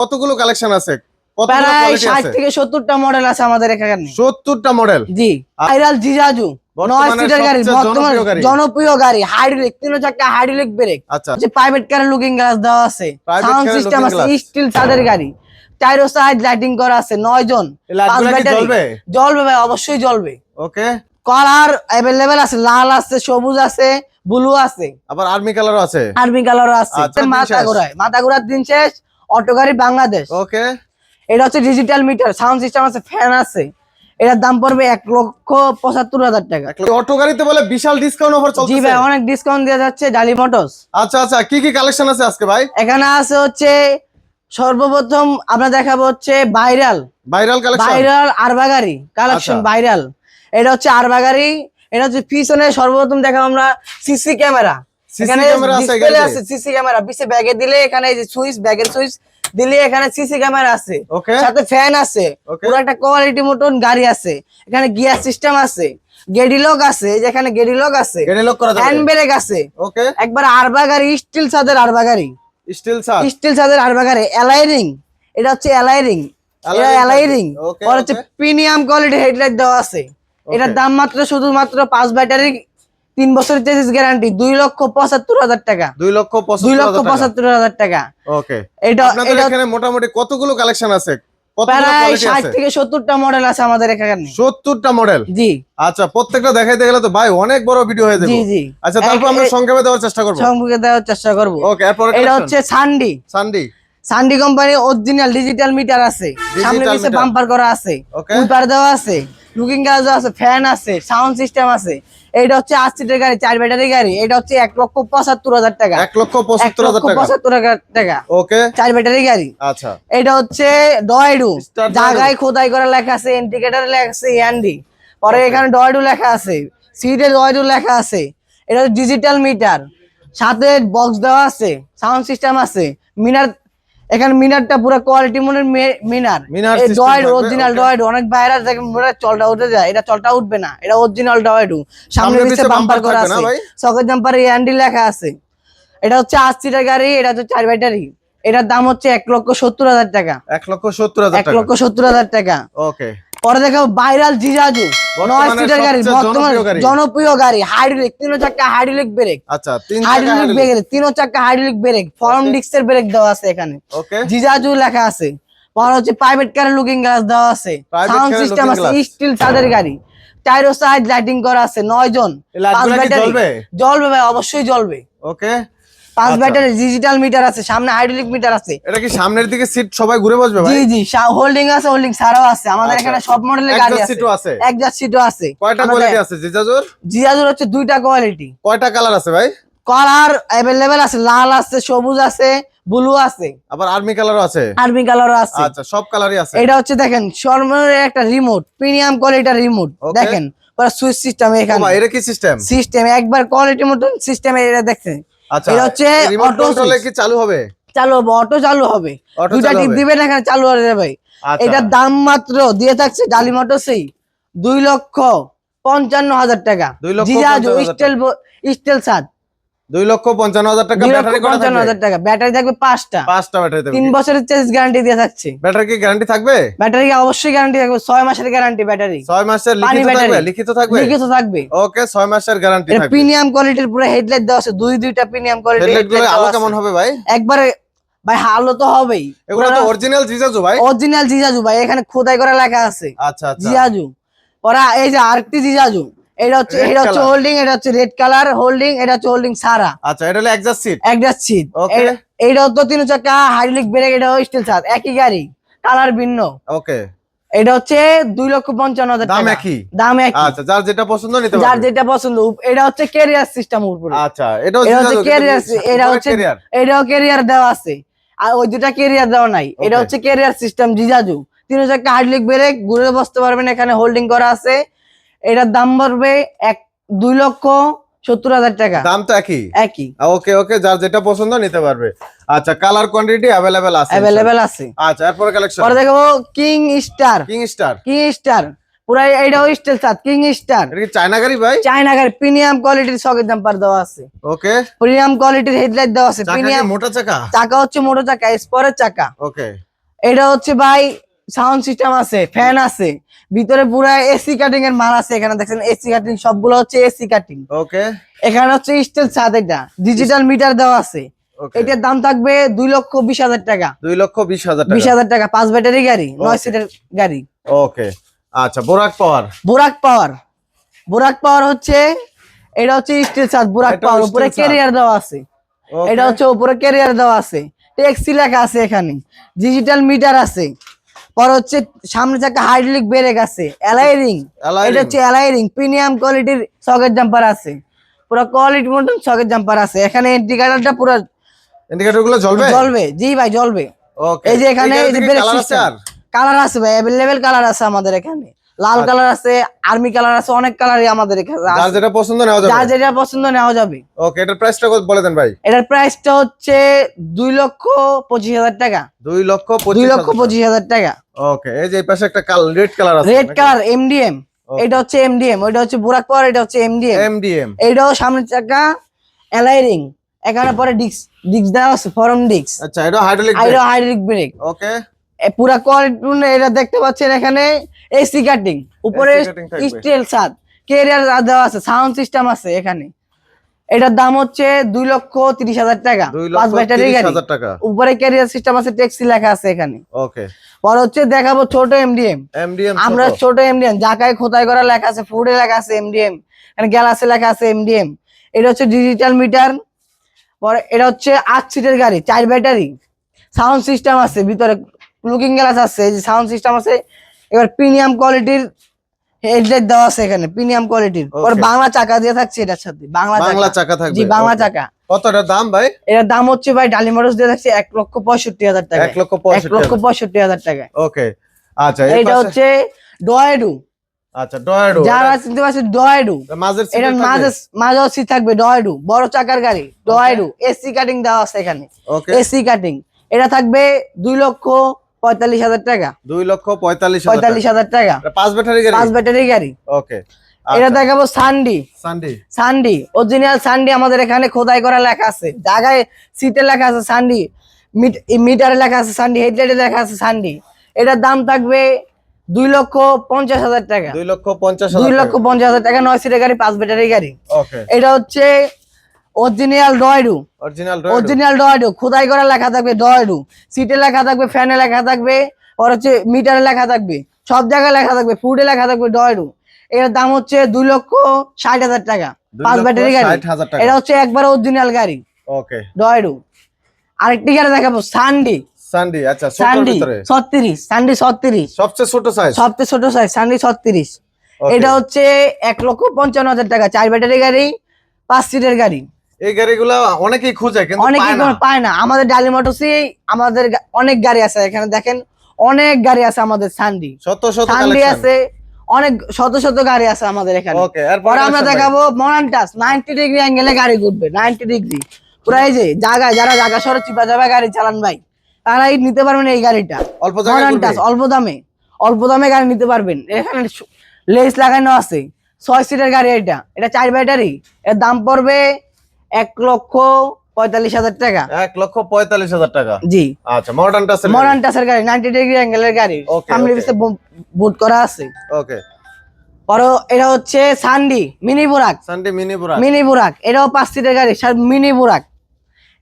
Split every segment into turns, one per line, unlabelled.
কতগুলো কালেকশন আছে? কতগুলো
প্রায়
কোয়ালিটি
60
আছে?
থেকে 70টা মডেল আছে আমাদের এখানে।
70টা মডেল।
জি, ভাইরাল জিজাজু 9 সিটার গাড়ি, বর্তমানে জনপ্রিয় গাড়ি, হাইড্রোলিক 3 চাকা হাইড্রোলিক ব্রেক।
আচ্ছা,
যে প্রাইভেট কার লুকিং গ্লাস দেওয়া আছে, সাউন্ড সিস্টেম আছে, স্টিল ছাদের গাড়ি, টায়ার সাইড লাইটিং করা আছে, 9 জন, 5 ব্যাটারি।
জ্বলবে?
জ্বলবে ভাই, অবশ্যই জ্বলবে।
ওকে,
কালার अवेलेबल আছে, লাল আছে, সবুজ আছে, ব্লু আছে,
আবার আর্মি কালারও আছে।
আর্মি কালারও আছে।
আচ্ছা,
মাথা ঘোরার দিন শেষ। অটো গাড়ি বাংলাদেশ।
ওকে,
এটা হচ্ছে ডিজিটাল মিটার, সাউন্ড সিস্টেম আছে, ফ্যান আছে। এটার দাম পড়বে 1,75,000 টাকা।
অটো গাড়িতে বলে বিশাল ডিসকাউন্ট অফার চলছে।
জি ভাই, অনেক ডিসকাউন্ট দেওয়া যাচ্ছে ডালি মোটরস।
আচ্ছা আচ্ছা, কি কি কালেকশন আছে আজকে ভাই?
এখানে আছে হচ্ছে সর্বপ্রথম আমরা দেখাবো হচ্ছে ভাইরাল
কালেকশন,
ভাইরাল আরবা গাড়ি কালেকশন। ভাইরাল এটা হচ্ছে আরবা গাড়ি। এটা হচ্ছে পিছনে সর্বপ্রথম দেখাবো আমরা সিসি ক্যামেরা। এখানে ডিসপ্লে আছে, সিসি ক্যামেরা পিছে ব্যাগে দিলে এখানে এই যে সুইচ, ব্যাগের সুইচ দিলে এখানে সিসি ক্যামেরা আছে, সাথে ফ্যান আছে, পুরো একটা কোয়ালিটি মতন গাড়ি আছে। এখানে গিয়ার সিস্টেম আছে, গেডি লক আছে, যেখানে গেডি লক আছে, হ্যান্ড ব্রেক আছে। ওকে, একবার আরবা গাড়ি, স্টিল ছাদের আরবা গাড়ি, স্টিল ছাদের আরবা গাড়ি, এলাইরিং। এটা হচ্ছে এলাইরিং, এটা এলাইরিং। আর হচ্ছে প্রিমিয়াম কোয়ালিটি হেডলাইট দেওয়া আছে। এটার দাম মাত্র শুধুমাত্র 5 ব্যাটারি 3 বছরের চেসিস গ্যারান্টি, 2,75,000 টাকা। 2,75,000 টাকা।
ওকে, এটা আপনাদের এখানে মোটামুটি কতগুলো কালেকশন আছে?
প্রায় 60 থেকে 70টা মডেল আছে আমাদের এখানে।
70টা মডেল? জি। আচ্ছা, প্রত্যেকটা দেখাইতে গেলে তো ভাই অনেক বড় ভিডিও হয়ে যাবে।
জি জি।
আচ্ছা, তারপর আমরা সংক্ষেপে দেওয়ার চেষ্টা করব। ওকে, এরপর
এটা হচ্ছে সান্ডি কোম্পানি অরিজিনাল ডিজিটাল মিটার আছে, সামনে পিছে বাম্পার করা আছে, উইপার দেওয়া আছে, লুকিং গ্লাস আছে, ফ্যান আছে, সাউন্ড সিস্টেম আছে। এটা হচ্ছে 8 সিটের গাড়ি, 4 ব্যাটারি গাড়ি। এটা হচ্ছে 1,75,000 টাকা। 1,75,000 টাকা। ওকে, 4 ব্যাটারি গাড়ি। আচ্ছা, এটা হচ্ছে ডয়েডু, জায়গায় খোদাই করা লেখা আছে, ইন্ডিকেটর লেখা আছে এনডি, পরে এখানে ডয়েডু লেখা আছে, সিটে ডয়েডু লেখা আছে। এটা ডিজিটাল মিটার, সাথে বক্স দেওয়া আছে, সাউন্ড সিস্টেম আছে, মিনার। এখানে মিনারটা পুরো কোয়ালিটি মনের মিনার, ডয়েড অরিজিনাল ডয়েড। অনেক বাইরে দেখেন চলটা উঠে যায়, এটা চলটা উঠবে না, এটা অরিজিনাল ডয়েড। সামনে পিছে বাম্পার করা আছে, সকেট জাম্পারে এনডি লেখা আছে। এটা হচ্ছে 8 সিটার গাড়ি, এটা হচ্ছে 4 ব্যাটারি। এটার দাম হচ্ছে 1,70,000 টাকা। 1,70,000 টাকা। ওকে, পরে দেখো ভাইরাল জিজাজু 9 সিটার গাড়ি, বর্তমানে জনপ্রিয় গাড়ি, হাইড্রোলিক 3 চাকা হাইড্রোলিক ব্রেক। আচ্ছা, 3 চাকা হাইড্রোলিক ব্রেক, ফর্ম ডিস্কের ব্রেক দেওয়া আছে এখানে। জিজাজু লেখা আছে। পরে হচ্ছে প্রাইভেট কারের লুকিং গ্লাস দেওয়া আছে, সাউন্ড সিস্টেম আছে, স্টিল ছাদের গাড়ি, টায়ার সাইড লাইটিং করা আছে, 9 জন, 5 ব্যাটারি। জ্বলবে ভাই, অবশ্যই জ্বলবে। ওকে, 5 ব্যাটারি, ডিজিটাল মিটার আছে, সামনে হাইড্রোলিক মিটার আছে। এটা কি সামনের দিকে সিট সবাই ঘুরে বসবে ভাই? জি জি, হোল্ডিং আছে, হোল্ডিং ছাড়াও আছে। আমাদের এখানে সব মডেলের গাড়ি আছে, একজাস্ট সিটও আছে। কয়টা কোয়ালিটি আছে জিজাজুর হচ্ছে 2টা কোয়ালিটি। কয়টা কালার আছে ভাই? কালার अवेलेबल আছে, লাল আছে, সবুজ আছে, ব্লু আছে, আবার আর্মি কালারও আছে। আচ্ছা, সব কালারই আছে। এটা হচ্ছে দেখেন সর্বনিম্ন একটা রিমোট, প্রিমিয়াম কোয়ালিটির রিমোট। দেখেন পুরো সুইচ সিস্টেম এখানে। এটা কি সিস্টেম একবার কোয়ালিটি মতন সিস্টেম। এটা দেখেন, আচ্ছা, এটা হচ্ছে অটো কন্ট্রোলে কি চালু হবে? চালু হবে, অটো চালু হবে। দুইটা টিপ দিবেন, এখানে চালু হয়ে যাবে ভাই। এটার দাম মাত্র দিয়ে থাকছে ডালি মোটরসই 2,55,000 টাকা। জিজাজু স্টিল ছাদ 2,55,000 টাকা। ব্যাটারি 55,000 টাকা। ব্যাটারি থাকবে 5টা ব্যাটারি থাকবে। 3 বছরের চেস গ্যারান্টি দিয়ে থাকছে। ব্যাটারি কি গ্যারান্টি থাকবে? ব্যাটারি অবশ্যই গ্যারান্টি থাকবে, 6 মাসের গ্যারান্টি ব্যাটারি। 6 মাসের লিখিত থাকবে। ওকে, 6 মাসের গ্যারান্টি থাকবে। প্রিমিয়াম কোয়ালিটির পুরো হেডলাইট দেওয়া আছে, দুইটা প্রিমিয়াম কোয়ালিটি হেডলাইট। আলো কেমন হবে ভাই? একবারে ভাই আলো তো হবেই। এগুলো তো অরিজিনাল জিজাজু ভাই, অরিজিনাল জিজাজু ভাই। এখানে খোদাই করা লেখা আছে। আচ্ছা আচ্ছা, জিজাজু। পরে এই যে আরেকটি জিজাজু, এটা হচ্ছে হোল্ডিং, এটা হচ্ছে রেড কালার হোল্ডিং, এটা হচ্ছে হোল্ডিং সারা। আচ্ছা, এটা হলো এক্সজাস্ট সিট। ওকে, এইটাও তো 3 চাকা হাইড্রোলিক ব্রেক, এটাও স্টিল ছাদ, একই গাড়ি, কালার ভিন্ন। ওকে, এটা হচ্ছে 2,55,000 টাকা। দাম একই। আচ্ছা, যার যেটা পছন্দ নিতে পারবে, যার যেটা পছন্দ। এটা হচ্ছে ক্যারিয়ার সিস্টেম উপরে। আচ্ছা, এটাও ক্যারিয়ার, এটাও ক্যারিয়ার দেওয়া আছে, আর ওই দুটা ক্যারিয়ার দেওয়া নাই। এটা হচ্ছে ক্যারিয়ার সিস্টেম জিজাজু, 3 চাকা হাইড্রোলিক ব্রেক, ঘুরে বসতে পারবেন, এখানে হোল্ডিং করা আছে। এটার দাম পড়বে 2,70,000 টাকা। দাম তো একই। ওকে ওকে, যার যেটা পছন্দ নিতে পারবে। আচ্ছা, কালার কোয়ান্টিটি अवेलेबल আছে। আচ্ছা, এরপর কালেকশন পরে দেখো কিং স্টার পুরো এইটাও স্টাইল সাত কিং স্টার। এটা কি চায়না গাড়ি ভাই? চায়না গাড়ি, প্রিমিয়াম কোয়ালিটির সকেট জাম্পার দেওয়া আছে। ওকে, প্রিমিয়াম কোয়ালিটির হেডলাইট দেওয়া আছে। প্রিমিয়াম মোটা চাকা হচ্ছে মোটা চাকা, স্পোর্টের চাকা। ওকে, এটা হচ্ছে ভাই সাউন্ড সিস্টেম আছে, ফ্যান আছে, ভিতরে পুরো এসি কাটিং এর মাল আছে। এখানে দেখেন এসি কাটিং, সবগুলো হচ্ছে এসি কাটিং।
ওকে,
এখানে হচ্ছে স্টিল ছাদ, এটা ডিজিটাল মিটার দেওয়া আছে। এটার দাম থাকবে 2,20,000 টাকা।
2,20,000 টাকা।
20,000 টাকা, 5 ব্যাটারি গাড়ি, 9 সিটের গাড়ি।
ওকে, আচ্ছা বোরাক পাওয়ার।
বোরাক পাওয়ার হচ্ছে, এটা হচ্ছে স্টিল ছাদ বোরাক পাওয়ার, উপরে ক্যারিয়ার দেওয়া আছে। এটা হচ্ছে উপরে ক্যারিয়ার দেওয়া আছে, ট্যাক্সি লেখা আছে, এখানে ডিজিটাল মিটার আছে। পর হচ্ছে সামনে চাকা হাইড্রোলিক ব্রেক আছে, অ্যালয় রিং। এটা হচ্ছে অ্যালয় রিং, প্রিমিয়াম কোয়ালিটির সকেট জাম্পার আছে, পুরো কোয়ালিটি মতন সকেট জাম্পার আছে। এখানে ইন্ডিকেটরটা পুরো,
ইন্ডিকেটর গুলো জ্বলবে।
জি ভাই জ্বলবে।
ওকে,
এই যে এখানে এই যে ব্রেক
কালার আছে,
সিস্টেম,
আর
কালার আছে ভাই, अवेलेबल কালার আছে আমাদের এখানে। লাল কালার আছে, আর্মি কালার আছে, অনেক কালারই আমাদের এখানে আছে।
যার যেটা পছন্দ নেওয়া যাবে।
যার যেটা পছন্দ নেওয়া যাবে।
ওকে, এটার প্রাইসটা কত বলে দেন ভাই?
এটার প্রাইসটা হচ্ছে 2,25,000 টাকা।
2,25,000
টাকা।
ওকে, এই যে এই পাশে একটা রেড কালার আছে,
রেড কালার এমডিএম। এটা হচ্ছে এমডিএম, ওইটা হচ্ছে বোরাক পাওয়ার, এটা হচ্ছে এমডিএম। এইটাও সামনের চাকা অ্যালয় রিং, এখানে পরে ডিস্ক দেওয়া আছে, ফরম ডিস্ক।
আচ্ছা, এটা
হাইড্রোলিক ব্রেক।
ওকে,
পুরা কোয়ালিটি এটা দেখতে পাচ্ছেন। এখানে এসি কাটিং, উপরে স্টিল ছাদ, ক্যারিয়ার দেওয়া আছে, সাউন্ড সিস্টেম আছে এখানে। এটার দাম হচ্ছে 2,30,000 টাকা, 5 ব্যাটারি গাড়ি, উপরে ক্যারিয়ার সিস্টেম আছে, ট্যাক্সি লেখা আছে এখানে।
ওকে,
পর হচ্ছে দেখাবো ছোট এমডিএম। আমরা ছোট এমডিএম, জায়গায় খোদাই করা লেখা আছে, ফুডে লেখা আছে এমডিএম, এখানে গ্যালাসে লেখা আছে এমডিএম। এটা হচ্ছে ডিজিটাল মিটার। পরে এটা হচ্ছে 8 সিটের গাড়ি, 4 ব্যাটারি, সাউন্ড সিস্টেম আছে, ভিতরে লুকিং গ্লাস আছে, এই যে সাউন্ড সিস্টেম আছে। এবার প্রিমিয়াম কোয়ালিটির হেডলাইট দেওয়া আছে এখানে, প্রিমিয়াম কোয়ালিটির। পর বাংলা চাকা দিয়ে থাকছে এটার সাথে, বাংলা চাকা থাকবে। জি, বাংলা চাকা।
কতটার দাম ভাই?
এর দাম হচ্ছে ভাই ডালি মোটরস দিয়ে থাকছে 1,65,000 টাকা। 1,65,000 টাকা।
ওকে, আচ্ছা,
এটা হচ্ছে ডয়েডু।
আচ্ছা, ডয়েডু
যারা চিনতে পারছে ডয়েডু, এটা মাঝে সিট থাকবে, ডয়েডু বড় চাকার গাড়ি, ডয়েডু। এসি কাটিং দেওয়া আছে এখানে, এসি কাটিং। এটা থাকবে 2,45,000 টাকা। 2,45,000 টাকা, 5 ব্যাটারি গাড়ি।
ওকে,
এটা দেখাবো সান্ডি অরিজিনাল সান্ডি। আমাদের এখানে খোদাই করা লেখা আছে, জায়গায় সিটে লেখা আছে সান্ডি, মিটারে লেখা আছে সান্ডি, হেডলাইটে লেখা আছে সান্ডি। এটার দাম থাকবে 2,50,000 টাকা। 2,50,000 টাকা, 9 সিটের গাড়ি, 5 ব্যাটারি গাড়ি। এটা হচ্ছে অরিজিনাল ডয়েডু, খোদাই করা লেখা থাকবে ডয়েডু, সিটে লেখা থাকবে, ফ্যানে লেখা থাকবে, আর হচ্ছে মিটারে লেখা থাকবে, সব জায়গায় লেখা থাকবে, ফুডে লেখা থাকবে ডয়েডু। এর দাম হচ্ছে 2,60,000 টাকা, 5 ব্যাটারি গাড়ি। এটা হচ্ছে একবার অরিজিনাল গাড়ি, ডয়েডু। আরেকটি গাড়ি দেখাবো সান্ডি।
আচ্ছা,
সান্ডি 36, সবচেয়ে ছোট সাইজ সান্ডি 36। এটা হচ্ছে 1,55,000 টাকা, 4 ব্যাটারি গাড়ি, 5 সিটের গাড়ি।
এই গাড়িগুলো অনেকেই খোঁজে কিন্তু
পায় না। আমাদের ডালি মোটরসে আমাদের অনেক গাড়ি আছে, এখানে দেখেন অনেক গাড়ি আছে আমাদের। সান্ডি আছে, অনেক শত গাড়ি আছে আমাদের এখানে। পরে আমরা দেখাবো মডার্ন টাচ, 90 ডিগ্রি অ্যাঙ্গেলে গাড়ি ঘুরবে, 90 ডিগ্রি পুরো। এই যে যারা জায়গা শহরে চিপা যাবে গাড়ি চালান ভাই, তারাই নিতে পারবেন এই গাড়িটা। মডার্ন টাচ, অল্প দামে গাড়ি নিতে পারবেন। এখানে লেস লাগানো আছে, 6 সিটের গাড়ি। এটা 4 ব্যাটারি। এর দাম পড়বে 1,45,000 টাকা।
1,45,000 টাকা,
জি।
আচ্ছা, মডার্ন
টাচের গাড়ি, 90 ডিগ্রি অ্যাঙ্গেলের গাড়ি, সামনে পিছে বুট করা আছে।
ওকে,
পরে এটা হচ্ছে সান্ডি মিনি বুরাক। এটাও 5 সিটের গাড়ি, মিনি বুরাক।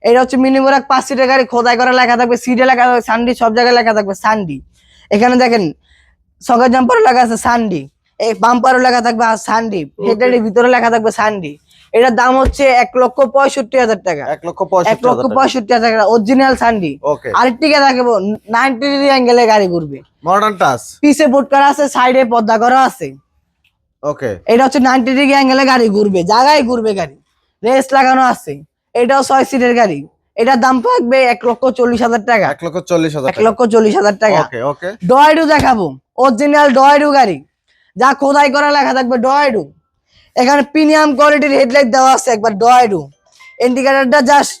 এটা হচ্ছে মিনি বুরাক, 5 সিটের গাড়ি, খোদাই করা লেখা থাকবে, সিটে লেখা থাকবে সান্ডি, সব জায়গায় লেখা থাকবে সান্ডি। এখানে দেখেন সকেট জাম্পার লেখা আছে সান্ডি, এই বাম্পারও লেখা থাকবে সান্ডি, হেডলাইটের ভিতরে লেখা থাকবে সান্ডি। এটার দাম হচ্ছে 1,65,000 টাকা। 1,65,000 টাকা, অরিজিনাল সান্ডি। আরেকটি দেখাবো 90 ডিগ্রি অ্যাঙ্গেলে গাড়ি ঘুরবে,
মডার্ন টাচ,
পিছে বুট করা আছে, সাইডে পর্দা করা আছে।
ওকে,
এটা হচ্ছে 90 ডিগ্রি অ্যাঙ্গেলে গাড়ি ঘুরবে, জায়গায় ঘুরবে গাড়ি, রেস লাগানো আছে। এটাও 6 সিটের গাড়ি। এটার দাম থাকবে 1,40,000 টাকা। 1,40,000 টাকা। ডয়েডু দেখাবো, অরিজিনাল ডয়েডু গাড়ি, যা খোদাই করা লেখা থাকবে ডয়েডু। এখানে প্রিমিয়াম কোয়ালিটির হেডলাইট দেওয়া আছে, একবার ডয়েডু। ইন্ডিকেটরটা জাস্ট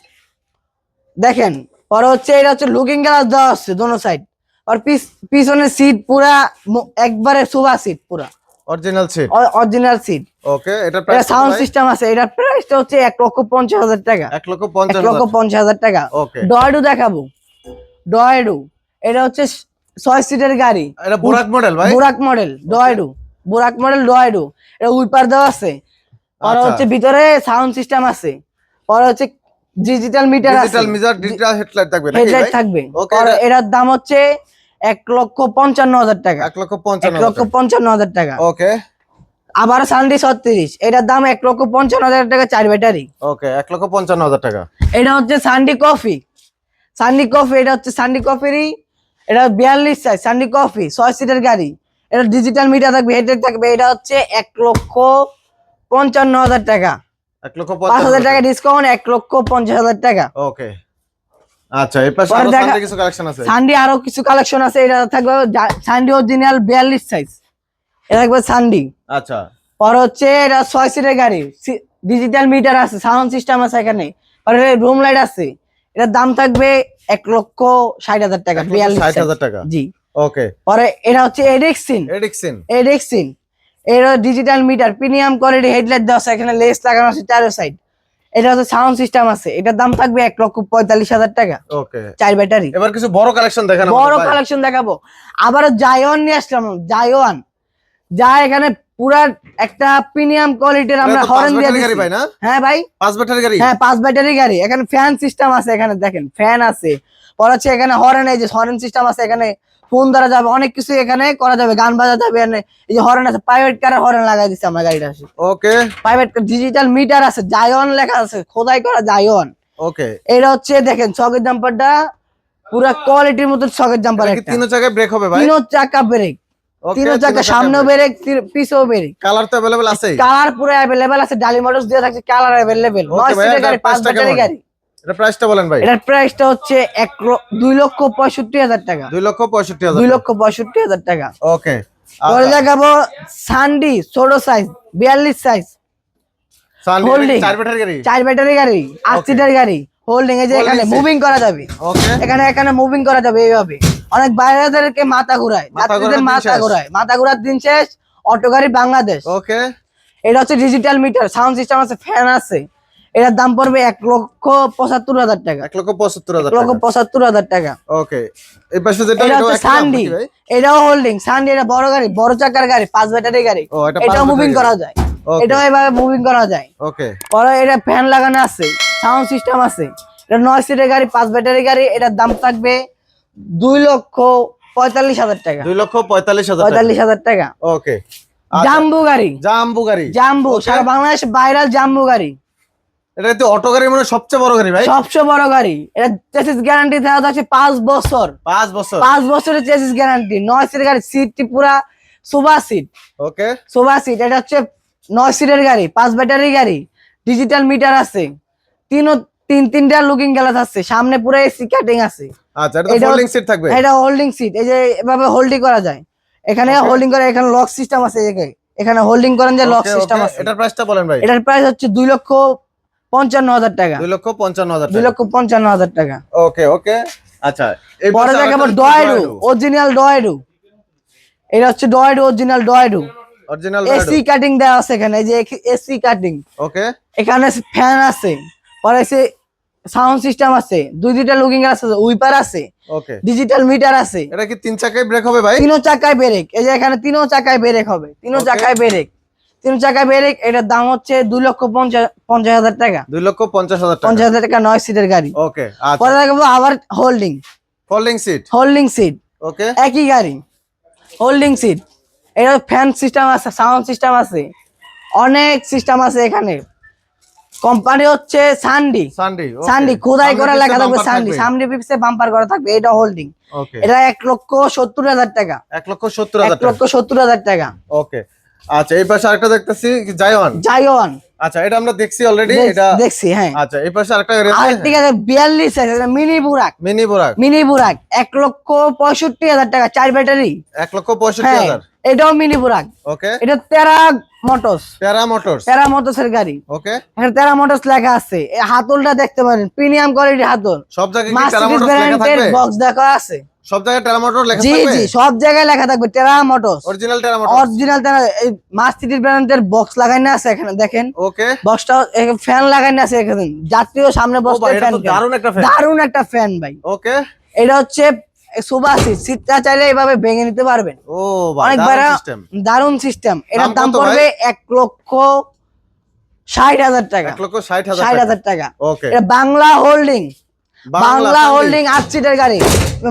দেখেন। পরে হচ্ছে এটা হচ্ছে লুকিং গ্লাস দেওয়া আছে দোনো সাইড। আর পিছনের সিট পুরা একবারে সুবা সিট, পুরা অরিজিনাল সিট।
ওকে, এটা প্রাইস
সাউন্ড সিস্টেম আছে। এটার প্রাইসটা হচ্ছে 1,50,000 টাকা। 1,50,000 টাকা। ডয়েডু দেখাবো, ডয়েডু এটা হচ্ছে 6 সিটের গাড়ি।
এটা বুরাক মডেল ভাই,
বুরাক মডেল ডয়েডু, বুরাক মডেল ডয়েডু। এটা উইপার দেওয়া আছে, পরে হচ্ছে ভিতরে সাউন্ড সিস্টেম আছে, পরে হচ্ছে ডিজিটাল মিটার আছে,
ডিজিটাল মিটার, ডিজিটাল হেডলাইট থাকবে নাকি
হেডলাইট
ভাই?
থাকবে।
ওকে,
পরে এটার দাম হচ্ছে 1,55,000 টাকা।
1,55,000
টাকা।
ওকে।
আবার সানডি 36, এটার দাম 1,55,000 টাকা, 4 ব্যাটারি।
ওকে, 1,55,000 টাকা।
এটা হচ্ছে সানডি কফি, সানডি কফি। এটা হচ্ছে সানডি কফিরই, এটা 42 সাইজ সানডি কফি, 6 সিটের গাড়ি। এটা ডিজিটাল মিটার থাকবে, হেডলাইট থাকবে। এটা হচ্ছে 1,55,000 টাকা। 5,000 টাকা ডিসকাউন্ট, 1,50,000 টাকা।
ওকে, আচ্ছা। এই পাশে আরো সানডি কিছু কালেকশন আছে।
সানডি আরো কিছু কালেকশন আছে। এটা থাকবে সানডি অরিজিনাল 42 সাইজ, এটা থাকবে সানডি।
আচ্ছা,
পরে হচ্ছে এটা 6 সিটের গাড়ি, ডিজিটাল মিটার আছে, সাউন্ড সিস্টেম আছে এখানে, পরে রুম লাইট আছে। এটার দাম থাকবে 1,60,000 টাকা,
1,60,000 টাকা।
জি।
ওকে,
পরে এটা হচ্ছে এডিক্সিন, এডিক্সিন। এটা digital meter, premium quality, headlight দেওয়া আছে, এখানে লেস লাগানো আছে চারো সাইড। এটা হচ্ছে সাউন্ড সিস্টেম আছে, এটার দাম থাকবে 1,45,000 টাকা।
ওকে,
4 ব্যাটারি।
এবার কিছু বড় কালেকশন দেখানো,
বড় কালেকশন দেখাবো। আবার জায়ন নিয়ে আসলাম, জায়ন, যা এখানে পুরা একটা প্রিমিয়াম কোয়ালিটির আমরা হর্ন দিয়ে দিছি। হ্যাঁ ভাই,
5 ব্যাটারি গাড়ি।
হ্যাঁ 5 ব্যাটারি গাড়ি। এখানে ফ্যান সিস্টেম আছে, এখানে দেখেন ফ্যান আছে। পরে হচ্ছে এখানে হর্ন, এই যে হর্ন সিস্টেম আছে, এখানে ফোন ধরা যাবে, অনেক কিছু এখানে করা যাবে, গান বাজা যাবে। এই যে হর্ন আছে, প্রাইভেট কারের হর্ন লাগাই দিচ্ছে আমরা গাড়িটা।
ওকে,
প্রাইভেট ডিজিটাল মিটার আছে, জায়ন লেখা আছে, খোদাই করা জায়ন।
ওকে,
এটা হচ্ছে দেখেন সকেট জাম্পারটা পুরা কোয়ালিটির মতো সকেট জাম্পার। একটা
3 চাকায় ব্রেক হবে ভাই?
3 চাকা ব্রেক, 3 চাকা, সামনেও ব্রেক, পিছেও ব্রেক।
কালার তো अवेलेबल আছে?
কালার পুরো अवेलेबल আছে, ডালি মডেলস দিয়ে থাকছে, কালার अवेलेबल। 9 সিটের গাড়ি, 5 ব্যাটারি গাড়ি।
এটা প্রাইসটা বলেন ভাই।
এটার প্রাইসটা হচ্ছে 2,65,000 টাকা।
2,65,000,
2,65,000 টাকা।
ওকে।
পরে দেখাবো সানডি ছোট সাইজ, 42 সাইজ,
সানডি 4 ব্যাটারি গাড়ি,
4 ব্যাটারি গাড়ি, 8 সিটের গাড়ি, হোল্ডিং। এই যে এখানে মুভিং করা যাবে,
ওকে।
এখানে মুভিং করা যাবে এইভাবে। অনেক বাইরেদেরকে মাথা ঘুরায়, যাত্রীদের মাথা ঘোরার দিন শেষ, অটো গাড়ি বাংলাদেশ।
ওকে,
এটা হচ্ছে ডিজিটাল মিটার, সাউন্ড সিস্টেম আছে, ফ্যান আছে। এটার দাম পড়বে 1,75,000 টাকা।
1,75,000
টাকা।
ওকে। এই পাশে যেটা,
এটা হচ্ছে সানডি, এটাও হোল্ডিং। সানডি এটা বড় গাড়ি, বড় চাকার গাড়ি, 5 ব্যাটারি গাড়ি। এটাও মুভিং করা যায়, এটাও এভাবে মুভিং করা যায়।
ওকে।
পরে এটা ফ্যান লাগানো আছে, সাউন্ড সিস্টেম আছে। এটা 9 সিটের গাড়ি, 5 ব্যাটারি গাড়ি। এটার দাম থাকবে 2,45,000 টাকা।
2,45,000
টাকা।
ওকে।
জাম্বু গাড়ি, জাম্বু সারা বাংলাদেশ ভাইরাল জাম্বু গাড়ি।
এটা তো অটো গাড়ি মানে সবচেয়ে বড় গাড়ি ভাই,
সবচেয়ে বড় গাড়ি। এটা চেসিস গ্যারান্টি দেওয়া আছে 5 বছর। 5 বছরের চেসিস গ্যারান্টি। 9 সিটের গাড়ি, সিটটি পুরা সোফা সিট।
ওকে,
সোফা সিট। এটা হচ্ছে 9 সিটের গাড়ি, 5 ব্যাটারি গাড়ি, ডিজিটাল মিটার আছে, তিনটা লুকিং গ্লাস আছে, সামনে পুরো এসি কাটিং আছে।
আচ্ছা, এটা হোল্ডিং সিট থাকবে? এটা
হোল্ডিং সিট, এই যে এভাবে হোল্ডিং করা যায়। এখানে হোল্ডিং করে, এখানে লক সিস্টেম আছে, এখানে হোল্ডিং করেন যে লক সিস্টেম আছে।
এটার প্রাইসটা বলেন ভাই।
এটার প্রাইস হচ্ছে 2,55,000 টাকা।
2,55,000
টাকা।
ওকে, ওকে। আচ্ছা, এই
পরে দেখাবো ডয়েডু, অরিজিনাল ডয়েডু। এটা হচ্ছে ডয়েডু, অরিজিনাল ডয়েডু। এসি কাটিং দেওয়া আছে এখানে, এই যে এসি কাটিং।
ওকে।
এখানে ফ্যান আছে, পরে এসে সাউন্ড সিস্টেম আছে, দুইটা লুকিং গ্লাস আছে, উইপার আছে,
ওকে।
ডিজিটাল মিটার আছে।
এটা কি 3 চাকায় ব্রেক হবে ভাই?
3 চাকায় ব্রেক। এই যে এখানে 3 চাকায় ব্রেক হবে, 3 চাকায় ব্রেক, 3 চাকায় ব্রেক। এটার দাম হচ্ছে 2,50,000 টাকা।
2,50,000 টাকা।
50,000 টাকা, 9 সিটের গাড়ি।
ওকে, আচ্ছা।
পরে দেখাবো আবার হোল্ডিং সিট।
ওকে,
একই গাড়ি, হোল্ডিং সিট। এটা ফ্যান সিস্টেম আছে, সাউন্ড সিস্টেম আছে, অনেক সিস্টেম আছে এখানে। কোম্পানি হচ্ছে সানডি, খোদাই করা লেখা থাকবে সানডি, সামনে পিছে বাম্পার করা থাকবে। এটা হোল্ডিং। এটা 1,70,000 টাকা। 1,70,000 টাকা।
ওকে, আচ্ছা। এই পাশে আরেকটা দেখতেছি, জায়ন। আচ্ছা, এটা আমরা দেখছি অলরেডি, এটা
দেখছি। হ্যাঁ,
আচ্ছা। এই পাশে আরেকটা
ঠিক আছে, 42 সাইজ, মিনি বুরাক। 1,65,000 টাকা, 4 ব্যাটারি।
1,65,000।
এটাও মিনি বুরাক।
ওকে।
এটা টেরা মোটরস এর গাড়ি।
ওকে।
এখানে টেরা মোটরস লেখা আছে। এই হাতলটা দেখতে পারেন, প্রিমিয়াম কোয়ালিটির হাতল।
সব জায়গায় কি টেরা মোটরস লেখা থাকবে?
বক্স দেখা আছে,
সব জায়গায় টেরা মোটর লেখা থাকবে?
জি, সব জায়গায় লেখা থাকবে টেরা মোটরস,
অরিজিনাল টেরা মোটর,
অরিজিনাল টেরা। এই মার্সিডিজ ব্র্যান্ডের বক্স লাগাইনা আছে এখানে, দেখেন।
ওকে।
বক্সটা ফ্যান লাগাইনা আছে এখানে, যাত্রীও সামনে বসে ফ্যান।
দারুণ একটা ফ্যান,
দারুণ একটা ফ্যান ভাই।
ওকে।
এটা হচ্ছে সোফা সিটটা চাইলে এভাবে ভেঙে নিতে পারবেন।
ও ভাই
অনেক বড় দারুণ সিস্টেম। এটার দাম পড়বে 1,60,000 টাকা।
1,60,000
টাকা।
ওকে,
এটা বাংলা হোল্ডিং 8 সিটের গাড়ি,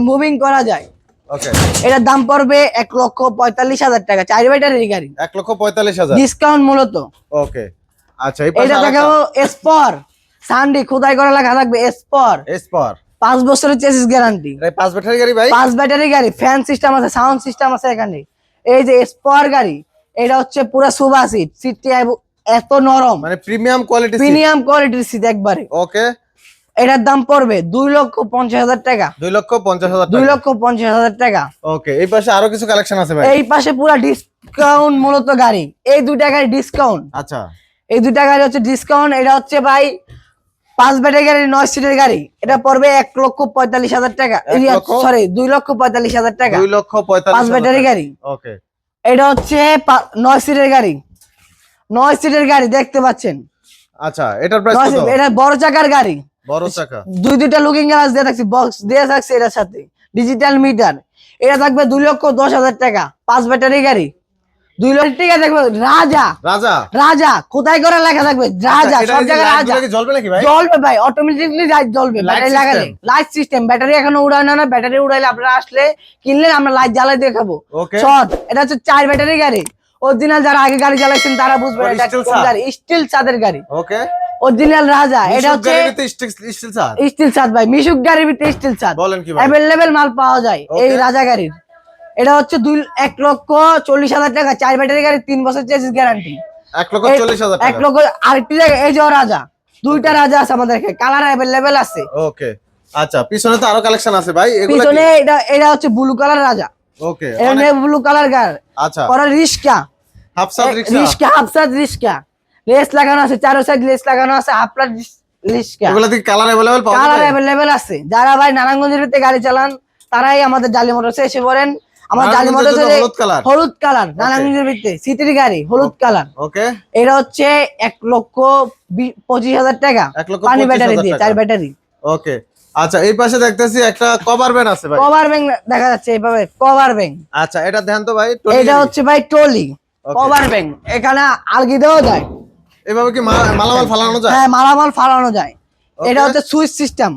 মুভিং করা যায়।
ওকে,
এটার দাম পড়বে 1,45,000 টাকা, 4 ব্যাটারির গাড়ি।
1,45,000
ডিসকাউন্ট মূলত।
ওকে, আচ্ছা এই পাশে
এটা দেখাবো এসপর সানডি, খোদাই করা লেখা থাকবে এসপর। 5 বছরের চেসিস গ্যারান্টি।
এটা 5 ব্যাটারি গাড়ি ভাই?
5 ব্যাটারি গাড়ি, ফ্যান সিস্টেম আছে, সাউন্ড সিস্টেম আছে এখানে। এই যে স্পর গাড়ি, এটা হচ্ছে পুরো সোফা সিট, সিটটি এত নরম,
মানে প্রিমিয়াম
কোয়ালিটির সিট একবারে।
ওকে,
এটার দাম পড়বে 2,50,000 টাকা।
2,50,000
টাকা।
ওকে, এই পাশে আরো কিছু কালেকশন আছে ভাই?
এই পাশে পুরো ডিসকাউন্ট মূলত গাড়ি, এই দুইটা গাড়ি ডিসকাউন্ট।
আচ্ছা,
এই দুইটা গাড়ি হচ্ছে ডিসকাউন্ট। এটা হচ্ছে ভাই 5 ব্যাটারি গাড়ি, 9 সিটের গাড়ি। এটা পড়বে 1,45,000 টাকা, সরি 2,45,000 টাকা।
2,45,000
5 ব্যাটারি গাড়ি।
ওকে,
এটা হচ্ছে 9 সিটের গাড়ি, 9 সিটের গাড়ি দেখতে পাচ্ছেন।
আচ্ছা, এটার প্রাইস কত?
এটা বড় চাকার গাড়ি,
বড় চাকা,
দুইটা লুকিং গ্লাস দিয়ে থাকছে, বক্স দিয়ে থাকছে এটার সাথে, ডিজিটাল মিটার। এটা থাকবে 2,10,000 টাকা। 5 ব্যাটারি গাড়ি, 2 লাখ টাকা দেখবে। রাজা
রাজা
রাজা খোদাই করে লেখা থাকবে রাজা, সব জায়গায় রাজা।
জ্বলবে নাকি ভাই?
জ্বলবে ভাই, অটোমেটিকলি লাইট জ্বলবে ব্যাটারি লাগালে। লাইট সিস্টেম, ব্যাটারি এখনো উড়ায় না, ব্যাটারি উড়াইলে আপনারা আসলে কিনলে আমরা লাইট জ্বালাই দেখাবো। শর্ট, এটা হচ্ছে 4 ব্যাটারি গাড়ি। অরিজিনাল যারা আগে গাড়ি চালাইছেন তারা বুঝবে এটা কোন গাড়ি, স্টিল ছাদের গাড়ি।
ওকে,
অরিজিনাল রাজা। এটা হচ্ছে স্টিল ছাদ ভাই, মিশুক গাড়ির ভিতরে স্টিল ছাদ।
বলেন কি ভাই?
अवेलेबल মাল পাওয়া যায় এই রাজা গাড়ির। এটা হচ্ছে 1,40,000 টাকা, 4 ব্যাটারি গাড়ি, 3 বছর চেসিস গ্যারান্টি।
1,40,000 টাকা।
1 লক্ষ। আরেকটি জায়গা, এই যে রাজা, দুইটা রাজা আছে আমাদের এখানে, কালার अवेलेबल আছে।
ওকে, আচ্ছা, পিছনে তো আরো কালেকশন আছে ভাই, এগুলো
পিছনে এটা হচ্ছে ব্লু কালার রাজা।
ওকে,
এটা নেভি ব্লু কালার গাড়ি।
আচ্ছা,
পরে রিস্কা, হাফসাদ রিস্কা, লেস লাগানো আছে, চারো সাইড লেস লাগানো আছে, হাফলার রিস্কা।
এগুলো কি কালার अवेलेबल পাওয়া যায়?
কালার अवेलेबल আছে। যারা ভাই নারায়ণগঞ্জের ভিতরে গাড়ি চালান তারাই আমাদের জালি মোটরসে এসে পড়েন। আমার জালি মোটরসে হলুদ কালার, নারায়ণগঞ্জের ভিতরে সিটির গাড়ি, হলুদ কালার।
ওকে,
এটা হচ্ছে 1,25,000 টাকা, পানি ব্যাটারি দিয়ে, 4 ব্যাটারি।
ওকে, আচ্ছা, এই পাশে দেখতেছি একটা কভার ভ্যান আছে ভাই।
কভার ব্যাংক দেখা যাচ্ছে এইভাবে, কভার ব্যাংক।
আচ্ছা, এটা দেন তো ভাই।
এটা হচ্ছে ভাই টলি কভার ব্যাংক, এখানে আলগি দেওয়া যায়।
এভাবে কি মালামাল ফালানো যায়?
হ্যাঁ, মালামাল ফালানো যায়। এটা হচ্ছে সুইচ সিস্টেম,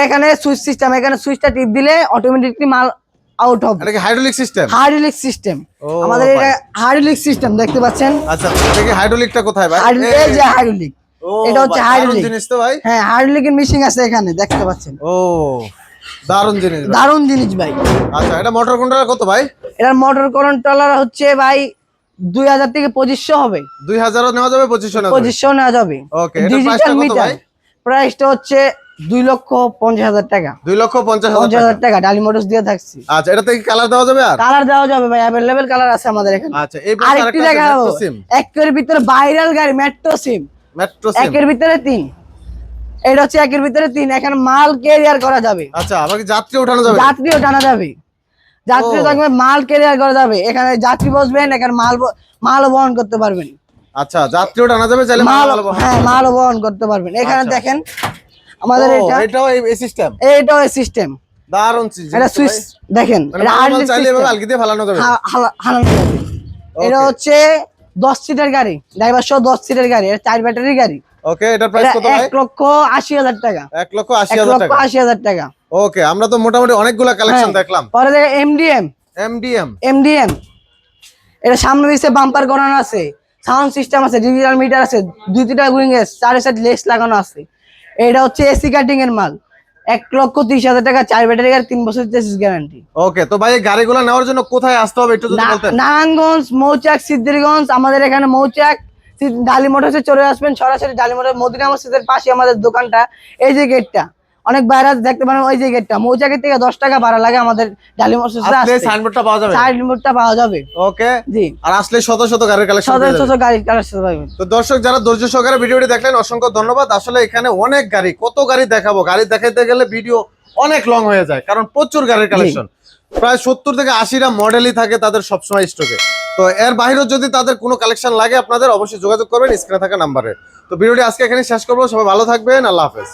এখানে সুইচ সিস্টেম, এখানে সুইচটা টিপ দিলে অটোমেটিকলি মাল আউট হবে।
এটা কি হাইড্রোলিক সিস্টেম?
হাইড্রোলিক সিস্টেম, আমাদের এটা হাইড্রোলিক সিস্টেম দেখতে পাচ্ছেন।
আচ্ছা, এটা কি হাইড্রোলিকটা কোথায় ভাই?
এই যে হাইড্রোলিক, এটা হচ্ছে হাইড্রোলিক
জিনিস তো ভাই।
হ্যাঁ, হাইড্রোলিকের মেশিন আছে এখানে দেখতে পাচ্ছেন।
ও, দারুন জিনিস,
দারুন জিনিস ভাই।
আচ্ছা, এটা মোটর কন্ট্রোলার কত ভাই?
এটার মোটর কন্ট্রোলার হচ্ছে ভাই 2,000 থেকে 2,500 হবে।
2,000 নেওয়া যাবে, 2,500
নেওয়া যাবে।
ওকে,
ডিজিটাল মিটার, প্রাইসটা হচ্ছে 2,50,000 টাকা।
2,50,000
টাকা ডালি মোটরস দিয়ে থাকছি।
আচ্ছা, এটাতে কি কালার দেওয়া যাবে? আর
কালার দেওয়া যাবে ভাই, अवेलेबल কালার আছে আমাদের এখানে।
আচ্ছা, এই পাশে
আরেকটি দেখাবো, একের ভিতরে ভাইরাল গাড়ি মেট্রো সিম, একের ভিতরে 3। এটা হচ্ছে একের ভিতরে 3, এখানে মাল ক্যারিয়ার করা যাবে।
আচ্ছা, আমাকে যাত্রী ওঠানো যাবে?
যাত্রী ওঠানো যাবে, যাত্রী থাকবে, মাল ক্যারিয়ার করা যাবে। এখানে যাত্রী বসবেন, এখানে মাল বহন করতে পারবেন।
আচ্ছা, যাত্রী ওঠানো যাবে, চাইলে
হ্যাঁ, মাল বহন করতে পারবেন। এখানে দেখেন আমাদের
এটাও এই সিস্টেম,
এইটাও এই সিস্টেম।
দারুন সিস্টেম।
এটা সুইচ দেখেন, এটা হাইড্রোলিক
চাইলে এভাবে আলগি দিয়ে ফালানো যাবে।
হালানো যাবে। এটা হচ্ছে 10 সিটের গাড়ি, ড্রাইভার সহ 10 সিটের গাড়ি, এটা 4 ব্যাটারি গাড়ি।
ওকে, এটার প্রাইস কত ভাই?
1,80,000 টাকা।
1,80,000 টাকা।
1,80,000 টাকা।
ওকে, আমরা তো মোটামুটি অনেকগুলা কালেকশন দেখলাম।
পরে দেখেন এমডিএম,
এমডিএম,
এটা সামনে দিকে বাম্পার করানো আছে, সাউন্ড সিস্টেম আছে, ডিজিটাল মিটার আছে, 2-3টা উইং এস, 4 সাইড লেস লাগানো আছে। এটা হচ্ছে এসি কাটিং এর মাল, 1,30,000 টাকা, 4 ব্যাটারি গাড়ি, 3 বছর চেসিস গ্যারান্টি।
ওকে, তো ভাই এই গাড়িগুলো নেওয়ার জন্য কোথায় আসতে হবে একটু যদি বলতেন?
নারায়ণগঞ্জ, মৌচাক, সিদ্ধিরগঞ্জ। আমাদের এখানে মৌচাক ডালি মোটরসে চলে আসবেন, সরাসরি ডালি মোটর মদিনা মসজিদের পাশে আমাদের দোকানটা। এই যে গেটটা, অনেক বাইরে দেখতে পারেন, ওই যে গেটটা। মৌচাকের থেকে 10 টাকা ভাড়া লাগে আমাদের ডালি মোটরসে আসতে।
সাইনবোর্ডটা পাওয়া যাবে?
সাইনবোর্ডটা পাওয়া যাবে।
ওকে,
জি।
আর আসলে শত শত গাড়ির কালেকশন,
শত গাড়ির কালেকশন পাবেন।
তো দর্শক যারা ধৈর্য সহকারে ভিডিওটি দেখলেন অসংখ্য ধন্যবাদ। আসলে এখানে অনেক গাড়ি, কত গাড়ি দেখাবো, গাড়ি দেখাইতে গেলে ভিডিও অনেক লং হয়ে যায়, কারণ প্রচুর গাড়ির কালেকশন, প্রায় 70 থেকে 80টা মডেলই থাকে তাদের সবসময় স্টকে। তো এর বাইরেও যদি তাদের কোনো কালেকশন লাগে আপনাদের অবশ্যই যোগাযোগ করবেন স্ক্রিনে থাকা নাম্বারে। তো ভিডিওটি আজকে এখানে শেষ করবো, সবাই ভালো থাকবেন, আল্লাহ হাফেজ।